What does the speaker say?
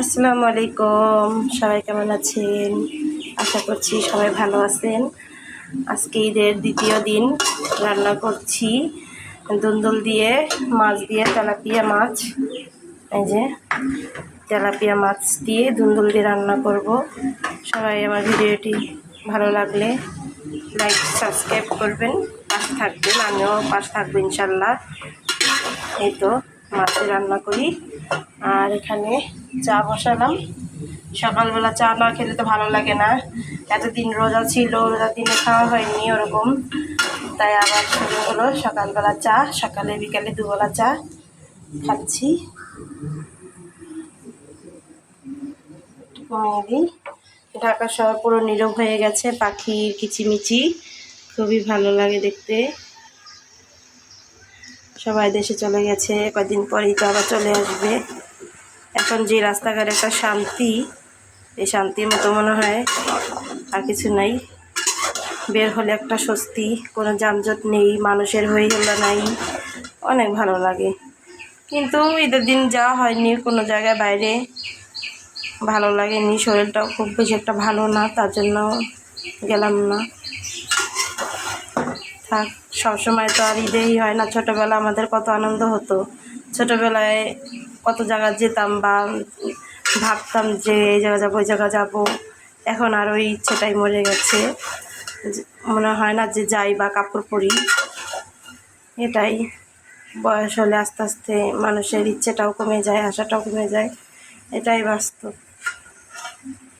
আসসালামু আলাইকুম, সবাই কেমন আছেন? আশা করছি সবাই ভালো আছেন। আজকে ঈদের দ্বিতীয় দিন রান্না করছি দুন্দুল দিয়ে মাছ দিয়ে, তেলাপিয়া মাছ। এই যে তেলাপিয়া মাছ দিয়ে দুন্দুল দিয়ে রান্না করব। সবাই আমার ভিডিওটি ভালো লাগলে লাইক সাবস্ক্রাইব করবেন, পাশে থাকবেন, আমিও পাশে থাকবো ইনশাল্লাহ। এই তো মাছে রান্না করি। আর এখানে চা বসালাম। সকালবেলা চা না খেলে তো ভালো লাগে না। এতদিন রোজা ছিল, রোজার দিনে খাওয়া হয়নি ওরকম, তাই আবার শুরু হলো সকালবেলা চা। সকালে বিকালে দুবেলা চা খাচ্ছি। কমিয়ে দিই। ঢাকা শহর পুরো নীরব হয়ে গেছে, পাখির কিচিমিচি খুবই ভালো লাগে দেখতে। সবাই দেশে চলে গেছে, কয়েকদিন পরেই তো আবার চলে আসবে। এখন যে রাস্তাঘাট একটা শান্তি, এই শান্তির মতো মনে হয় আর কিছু নাই। বের হলে একটা স্বস্তি, কোনো যানজট নেই, মানুষের হইহল্লা নাই, অনেক ভালো লাগে। কিন্তু ঈদের দিন যাওয়া হয়নি কোনো জায়গায় বাইরে, ভালো লাগেনি। শরীরটাও খুব বেশি একটা ভালো না, তার জন্য গেলাম না। থাক, সবসময় তো আর ঈদেই হয় না। ছোটোবেলা আমাদের কত আনন্দ হতো, ছোটোবেলায় কত জায়গা যেতাম বা ভাবতাম যে এই জায়গা যাবো, ওই জায়গা যাবো। এখন আর ওই ইচ্ছেটাই মরে গেছে, মনে হয় না যে যাই বা কাপড় পরি। এটাই, বয়স হলে আস্তে আস্তে মানুষের ইচ্ছেটাও কমে যায়, আশাটাও কমে যায়, এটাই বাস্তব।